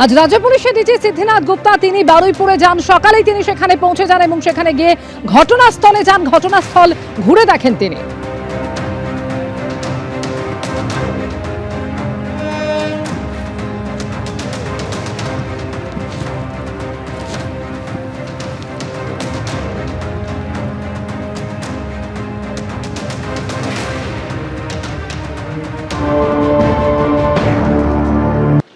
আজ রাজ্য পুলিশের ডিজি সিদ্ধিনাথ গুপ্তা তিনি বারুইপুরে যান। সকালেই তিনি সেখানে পৌঁছে যান এবং সেখানে গিয়ে ঘটনাস্থলে যান। ঘটনাস্থল ঘুরে দেখেন তিনি।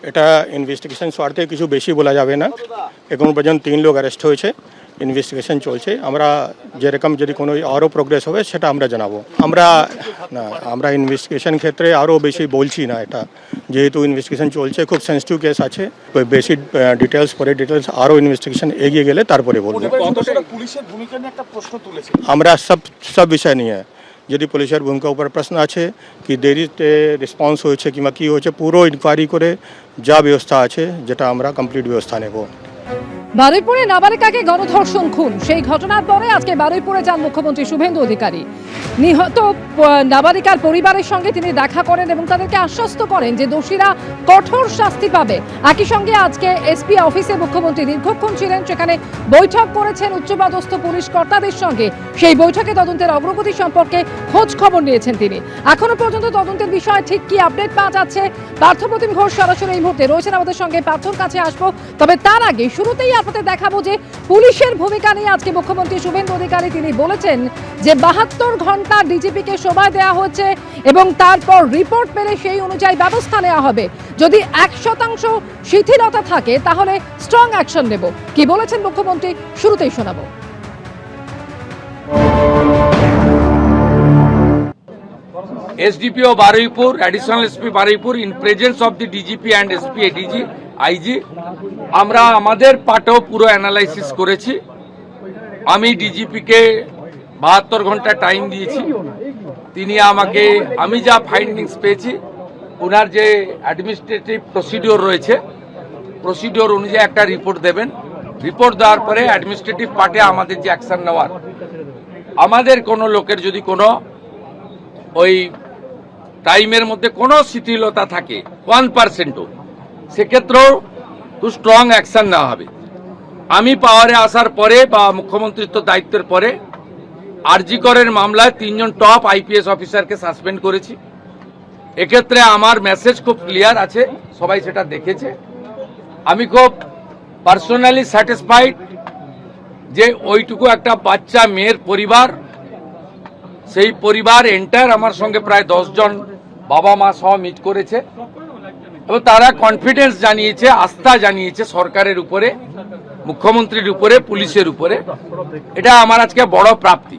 এটা ইনভেস্টিগেশন স্বার্থে কিছু বেশি বলা যাবে না। এখন পর্যন্ত 3 লোক অ্যারেস্ট হয়েছে, ইনভেস্টিগেশন চলছে। আমরা যেরকম যদি কোনো আরও প্রোগ্রেস হবে সেটা আমরা জানাবো। আমরা ইনভেস্টিগেশন ক্ষেত্রে আরও বেশি বলছি না, এটা যেহেতু ইনভেস্টিগেশন চলছে, খুব সেন্সিটিভ কেস আছে, বেশি ডিটেলস আরও ইনভেস্টিগেশন এগিয়ে গেলে তারপরে বলবো। পুলিশের ভূমিকা নিয়ে একটা প্রশ্ন তুলেছে আমরা সব বিষয় নিয়ে, যদি পুলিশের ভূমিকা উপর প্রশ্ন আছে কি দেরিতে রেসপন্স হয়েছে কিংবা কী হয়েছে, পুরো ইনকোয়ারি করে যা ব্যবস্থা আছে যেটা আমরা কমপ্লিট ব্যবস্থা নেব। বারুইপুরে নাবালিকাকে গণধর্ষণ খুন, সেই ঘটনার পরে আজকে বারুইপুরে যান মুখ্যমন্ত্রী শুভেন্দু অধিকারী। নিহত নাবালিকার পরিবারের সঙ্গে তিনি দেখা করেন এবং তাদেরকে আশ্বস্ত করেন যে দোষীরা কঠোর শাস্তি পাবে। একই সঙ্গে আজকে এসপি অফিসে মুখ্যমন্ত্রী দীর্ঘক্ষণ ছিলেন, সেখানে বৈঠক করেছেন উচ্চপদস্থ পুলিশ কর্তাদের সঙ্গে। সেই বৈঠকে তদন্তের অগ্রগতি সম্পর্কে খোঁজ খবর নিয়েছেন তিনি। এখনো পর্যন্ত তদন্তের বিষয়ে ঠিক কি আপডেট পাওয়া যাচ্ছে, পার্থপ্রতিম ঘোষ সরাসরি এই মুহূর্তে রয়েছেন আমাদের সঙ্গে। পার্থর কাছে আসবো, তবে তার আগে শুরুতেই আপনাদের দেখাবো যে পুলিশের ভূমিকা নিয়ে আজকে মুখ্যমন্ত্রী শুভেন্দু অধিকারী তিনি বলেছেন যে 72 ঘন্টা ডিজিপিকে সময় দেওয়া হচ্ছে এবং তারপর রিপোর্ট পেলে সেই অনুযায়ী ব্যবস্থা নেওয়া হবে। যদি 1% শিথিলতা থাকে তাহলে স্ট্রং অ্যাকশন নেব। কি বলেছেন মুখ্যমন্ত্রী, শুরুতেই শোনাবো। SDPO Baruipur, Additional SP Baruipur, in presence of the DGP and SP ADG, IG, আমরা আমাদের পার্টেও পুরো অ্যানালাইসিস করেছি। আমি ডিজিপিকে 72 ঘন্টা টাইম দিয়েছি। তিনি আমাকে, আমি যা ফাইন্ডিংস পেয়েছি, ওনার যে অ্যাডমিনিস্ট্রেটিভ প্রসিডিওর রয়েছে, প্রসিডিওর অনুযায়ী একটা রিপোর্ট দেবেন। রিপোর্ট দেওয়ার পরে অ্যাডমিনিস্ট্রেটিভ পার্টে আমাদের যে অ্যাকশন নেওয়ার, আমাদের কোনো লোকের যদি কোনো ওই টাইমের মধ্যে কোনো শিথিলতা থাকে 1%ও, সেক্ষেত্রেও খুব স্ট্রং অ্যাকশন নেওয়া হবে। আমি পাওয়ারে আসার পরে বা মুখ্যমন্ত্রিত্ব দায়িত্বের পরে আরজি করের মামলায় 3 জন টপ আইপিএস অফিসারকে সাসপেন্ড করেছি। এক্ষেত্রে আমার মেসেজ খুব ক্লিয়ার আছে, সবাই সেটা দেখেছে। আমি খুব পার্সোনালি স্যাটিসফাইড যে ওইটুকু একটা বাচ্চা মেয়ের পরিবার, সেই পরিবার এন্টায়ার আমার সঙ্গে প্রায় 10 জন বাবা মা সহ মিট করেছে এবং তারা কনফিডেন্স জানিয়েছে, আস্থা জানিয়েছে সরকারের উপরে, মুখ্যমন্ত্রীর উপরে, পুলিশের উপরে। এটা আমার আজকে বড় প্রাপ্তি।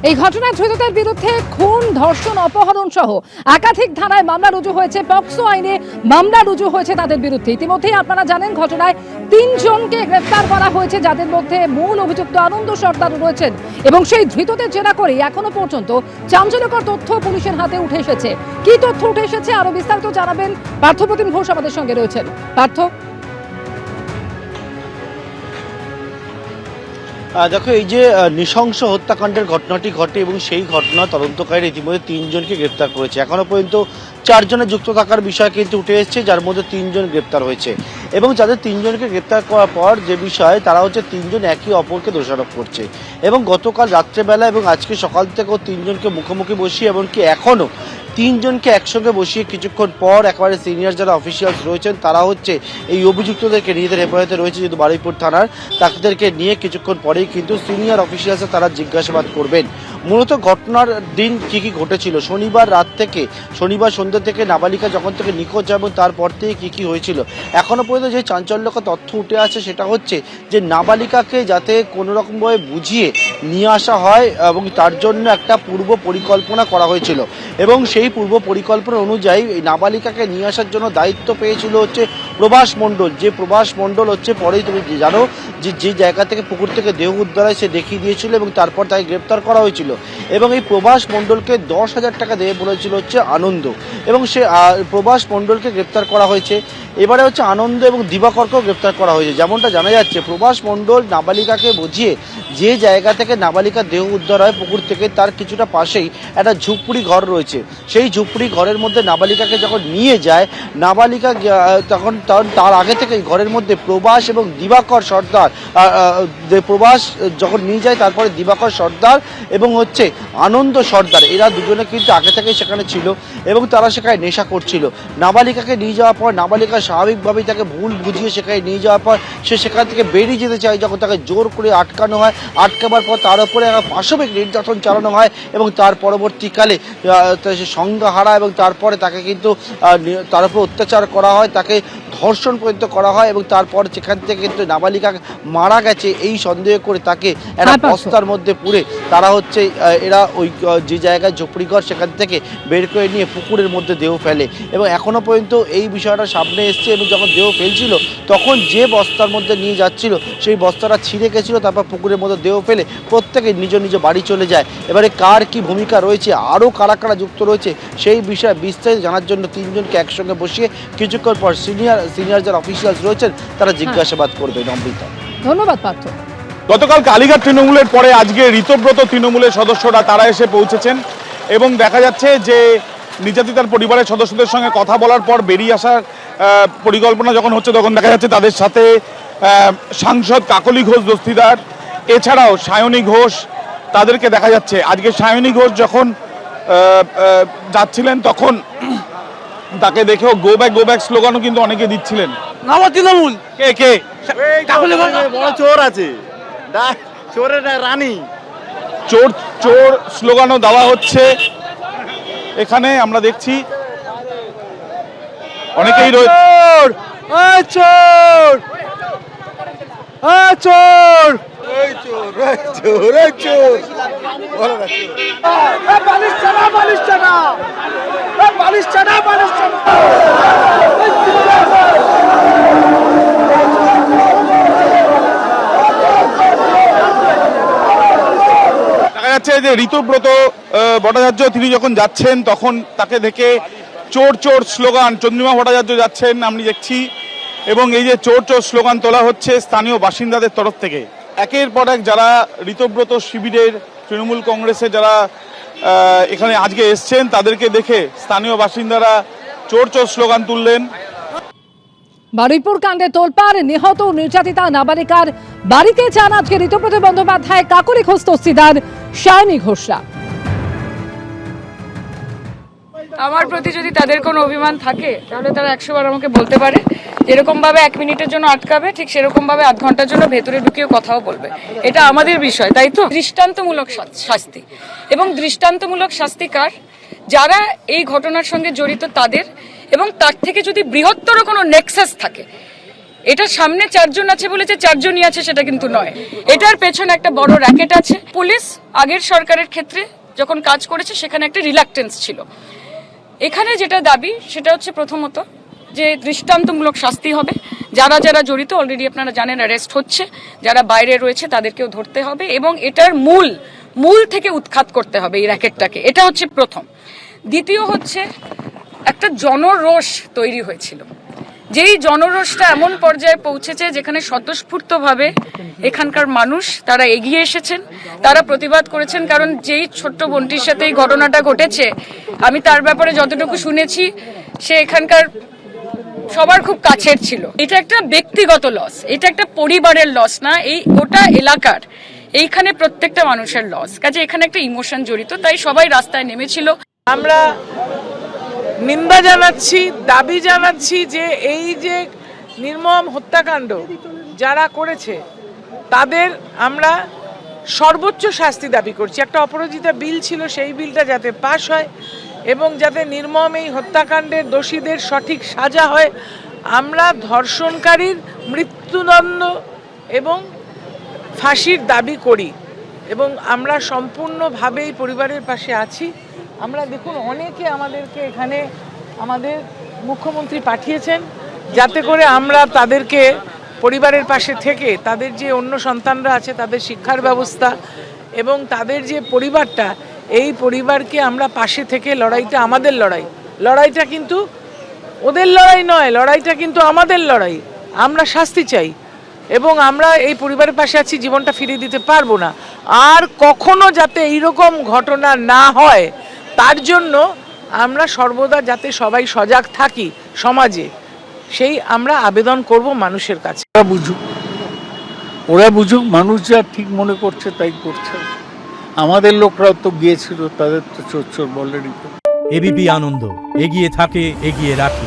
এই ঘটনায় ধৃতদের বিরুদ্ধে খুন, ধর্ষণ, অপহরণ সহ একাধিক ধারায় মামলা রুজু হয়েছে। পক্সো আইনে মামলা রুজু হয়েছে তাদের বিরুদ্ধে। ইতিমধ্যেই আপনারা জানেন ঘটনায় 3 জনকে গ্রেফতার করা হয়েছে, যাদের মধ্যে মূল অভিযুক্ত আনন্দ সর্দার রয়েছেন এবং সেই ধৃতদের জেরা করে এখনো পর্যন্ত চাঞ্চল্যকর তথ্য পুলিশের হাতে উঠে এসেছে। কি তথ্য উঠে এসেছে আরো বিস্তারিত জানাবেন পার্থপ্রতিম ঘোষ আমাদের সঙ্গে রয়েছেন। পার্থ, দেখো, এই যে নৃশংস হত্যাকাণ্ডের ঘটনাটি ঘটে এবং সেই ঘটনা তদন্তকারী ইতিমধ্যে 3 জনকে গ্রেপ্তার করেছে। এখনো পর্যন্ত 4 জনের যুক্ত থাকার বিষয় কিন্তু উঠে এসেছে, যার মধ্যে 3 জন গ্রেপ্তার হয়েছে এবং যাদের 3 জনকে গ্রেপ্তার করার পর যে বিষয়, তারা হচ্ছে 3 জন একে অপরকে দোষারোপ করছে এবং গতকাল রাত্রেবেলা এবং আজকে সকাল থেকেও 3 জনকে মুখোমুখি বসিয়ে এমনকি এখনও 3 জনকে একসঙ্গে বসিয়ে কিছুক্ষণ পর একেবারে সিনিয়র যারা অফিসিয়ালস রয়েছেন তারা হচ্ছে এই অভিযুক্তদেরকে নিজেদের হেফাজতে রয়েছে যেহেতু বারুইপুর থানার, তাদেরকে নিয়ে কিছুক্ষণ পরেই কিন্তু সিনিয়র অফিসিয়ালসরা তারা জিজ্ঞাসাবাদ করবেন। মূলত ঘটনার দিন কি কি ঘটেছিল, শনিবার রাত থেকে, শনিবার সন্ধ্যা থেকে নাবালিকা যখন থেকে নিখোঁজ এবং তারপর থেকে কি কি হয়েছিল, এখনো পর্যন্ত যে চাঞ্চল্যকর তথ্য উঠে আসে সেটা হচ্ছে যে নাবালিকাকে যাতে কোনো রকমভাবে বুঝিয়ে নিয়ে আসা হয় এবং তার জন্য একটা পূর্ব পরিকল্পনা করা হয়েছিল এবং সেই পূর্ব পরিকল্পনা অনুযায়ী এই নাবালিকাকে নিয়ে আসার জন্য দায়িত্ব পেয়েছিল হচ্ছে প্রভাস মণ্ডল। যে প্রভাস মণ্ডল হচ্ছে পরেই তুমি জানো যে জায়গা থেকে পুকুর থেকে দেহ উদ্ধার হয় সে দেখিয়ে দিয়েছিল এবং তারপর তাকে গ্রেপ্তার করা হয়েছিল এবং এই প্রভাস মণ্ডলকে 10,000 টাকা দেবে বলেছিল হচ্ছে আনন্দ এবং সে প্রভাস মণ্ডলকে গ্রেপ্তার করা হয়েছে। এবারে হচ্ছে আনন্দ এবং দিবাকরকেও গ্রেপ্তার করা হয়েছে। যেমনটা জানা যাচ্ছে, প্রভাস মণ্ডল নাবালিকাকে বুঝিয়ে যে জায়গা থেকে নাবালিকার দেহ উদ্ধার হয় পুকুর থেকে, তার কিছুটা পাশেই একটা ঝুপড়ি ঘর রয়েছে, সেই ঝুপড়ি ঘরের মধ্যে নাবালিকাকে যখন নিয়ে যায়, নাবালিকা তখন তার আগে থেকেই ঘরের মধ্যে প্রভাস এবং দিবাকর সর্দার, প্রভাস যখন নিয়ে যায় তারপরে দিবাকর সর্দার এবং হচ্ছে আনন্দ সর্দার, এরা দুজনে কিন্তু আগে থেকেই সেখানে ছিল এবং তারা সেখানে নেশা করছিল। নাবালিকাকে নিয়ে যাওয়ার পর নাবালিকা স্বাভাবিকভাবেই তাকে ভুল বুঝিয়ে সেখানে নিয়ে যাওয়ার পর সে সেখান থেকে বেরিয়ে যেতে চায়, যখন তাকে জোর করে আটকানো হয়, আটকাবার পর তার উপরে পাশবিক নির্যাতন চালানো হয় এবং তার পরবর্তীকালে সে সংজ্ঞা হারায় এবং তারপরে তাকে কিন্তু তার উপর অত্যাচার করা হয়, তাকে ধর্ষণ পর্যন্ত করা হয় এবং তারপর সেখান থেকে কিন্তু নাবালিকা মারা গেছে এই সন্দেহ করে তাকে একটা বস্তার মধ্যে পুরে তারা হচ্ছে এরা ওই যে জায়গায় ঝুপড়িঘর সেখান থেকে বের করে নিয়ে পুকুরের মধ্যে দেহ ফেলে এবং এখনো পর্যন্ত এই বিষয়টা সামনে এসছে। এবং যখন দেহ ফেলছিল তখন যে বস্তার মধ্যে নিয়ে যাচ্ছিল সেই বস্তাটা ছিঁড়ে গেছিলো, তারপর পুকুরের মধ্যে দেহ ফেলে প্রত্যেকে নিজ নিজ বাড়ি চলে যায়। এবারে কার কি ভূমিকা রয়েছে, আরও কারা কারা যুক্ত রয়েছে সেই বিষয়ে বিস্তারিত জানার জন্য তিনজনকে একসঙ্গে বসিয়ে কিছুক্ষণ পর সিনিয়র যারা অফিসিয়ালস রয়েছেন তারা জিজ্ঞাসাবাদ করবে। অমৃতা, ধন্যবাদ পার্থ। গতকাল কালীঘাট তৃণমূলের পরে আজকে ঋতব্রত তৃণমূলের সদস্যরা তারা এসে পৌঁছেছেন এবং দেখা যাচ্ছে যে নির্যাতিতার পরিবারের সদস্যদের সঙ্গে কথা বলার পর বেরিয়ে আসার পরিকল্পনা যখন হচ্ছে তখন দেখা যাচ্ছে তাদের সাথে সাংসদ কাকলি ঘোষ দস্তিদার, এছাড়াও সায়নী ঘোষ, তাদেরকে দেখা যাচ্ছে। আজকে সায়নী ঘোষ যখন যাচ্ছিলেন তখন তাকে দেখেও গো ব্যাক স্লোগানও কিন্তু অনেকে দিচ্ছিলেন। তৃণমূল কে কে বড় চোর আছে, চোরের রানী, চোর চোর স্লোগানও দেওয়া হচ্ছে। এখানে আমরা দেখছি অনেকেই রয়েছে। চোর চোর দেখা যাচ্ছে যে ঋতুব্রত ভট্টাচার্য তিনি যখন যাচ্ছেন তখন তাকে দেখে চোর চোর স্লোগান, চন্দ্রিমা ভট্টাচার্য যাচ্ছেন আমি দেখছি, এবং এই যে চোর চোর স্লোগান তোলা হচ্ছে স্থানীয় বাসিন্দাদের তরফ থেকে। একের পর এক যারা ঋতব্রত শিবিরের তৃণমূল কংগ্রেসে যারা এখানে আজকে এসছেন তাদেরকে দেখে স্থানীয় বাসিন্দারা চোর চোর স্লোগান তুললেন। বারুইপুর কাণ্ডে তোলপাড়, নিহত নির্যাতিতা নাবালিকার বাড়িতে যান আজকে ঋতব্রত বন্দ্যোপাধ্যায়, কাকলি ঘোষ দস্তিদার, সায়নী ঘোষরা। আমার প্রতি যদি তাদের কোনো অভিমান থাকে তাহলে তারা 100 বার আমাকে বলতে পারে। যেরকম ভাবে 1 মিনিটের জন্য আটকাবে ঠিক সেরকম ভাবে আধ ঘন্টার জন্য ভেতরে ঢুকিয়ে কথাও বলবে। এটা আমাদের বিষয়, তাই তো? দৃষ্টান্তমূলক শাস্তি, এবং দৃষ্টান্তমূলক শাস্তি কার? যারা এই ঘটনার সঙ্গে জড়িত তাদের, এবং তার থেকে যদি বৃহত্তর কোনো নেক্সাস থাকে। এটা সামনে 4 জন আছে বলে যে 4 জনই আছে সেটা কিন্তু নয়, এটার পেছনে একটা বড় র্যাকেট আছে। পুলিশ আগের সরকারের ক্ষেত্রে যখন কাজ করেছে সেখানে একটা রিলাক্টেন্স ছিল। এখানে যেটা দাবি সেটা হচ্ছে প্রথমত যে দৃষ্টান্তমূলক শাস্তি হবে। যারা যারা জড়িত অলরেডি আপনারা জানেন অ্যারেস্ট হচ্ছে, যারা বাইরে রয়েছে তাদেরকেও ধরতে হবে এবং এটার মূল থেকে উৎখাত করতে হবে এই র্যাকেটটাকে। এটা হচ্ছে প্রথম। দ্বিতীয় হচ্ছে একটা জনরোষ তৈরি হয়েছিল, যেই জনরোষটা এমন পর্যায়ে পৌঁছেছে যেখানে স্বতঃস্ফূর্তভাবে এখানকার মানুষ তারা এগিয়ে এসেছেন, তারা প্রতিবাদ করেছেন। কারণ যেই ছোট্ট বোনটির সাথে এই ঘটনাটা ঘটেছে আমি তার ব্যাপারে যতটুকু শুনেছি সে এখানকার সবার খুব কাছের ছিল। এটা একটা ব্যক্তিগত লস, এটা একটা পরিবারের লস না, এই গোটা এলাকার, এইখানে প্রত্যেকটা মানুষের লস। কাজে এখানে একটা ইমোশন জড়িত, তাই সবাই রাস্তায় নেমেছিল। আমরা নিন্দা জানাচ্ছি, দাবি জানাচ্ছি যে এই যে নির্মম হত্যাকাণ্ড যারা করেছে তাদের আমরা সর্বোচ্চ শাস্তি দাবি করছি। একটা অপরাজিতা বিল ছিল, সেই বিলটা যাতে পাশ হয় এবং যাতে নির্মম এই হত্যাকাণ্ডের দোষীদের সঠিক সাজা হয়। আমরা ধর্ষণকারীর মৃত্যুদণ্ড এবং ফাঁসির দাবি করি এবং আমরা সম্পূর্ণভাবে এই পরিবারের পাশে আছি। আমরা দেখুন অনেকে আমাদেরকে এখানে আমাদের মুখ্যমন্ত্রী পাঠিয়েছেন যাতে করে আমরা তাদেরকে পরিবারের পাশে থেকে তাদের যে অন্য সন্তানরা আছে তাদের শিক্ষার ব্যবস্থা এবং তাদের যে পরিবারটা, এই পরিবারকে আমরা পাশে থেকে লড়াইটা আমাদের লড়াইটা কিন্তু ওদের লড়াই নয়, লড়াইটা কিন্তু আমাদের লড়াই। আমরা শাস্তি চাই এবং আমরা এই পরিবারের পাশে আছি, জীবনটা ফিরিয়ে দিতে পারবো না। আর কখনো যাতে এইরকম ঘটনা না হয় তার জন্য আমরা সর্বদা যাতে সবাই সজাগ থাকি সমাজে, সেই আমরা আবেদন করব মানুষের কাছে। ওরা বুঝুক, মানুষ যা ঠিক মনে করছে তাই করছে। আমাদের লোকরাও তো গিয়েছিল, তাদের তো চোর চোর বলেনি। এবিপি আনন্দ, এগিয়ে থাকে, এগিয়ে রাখে।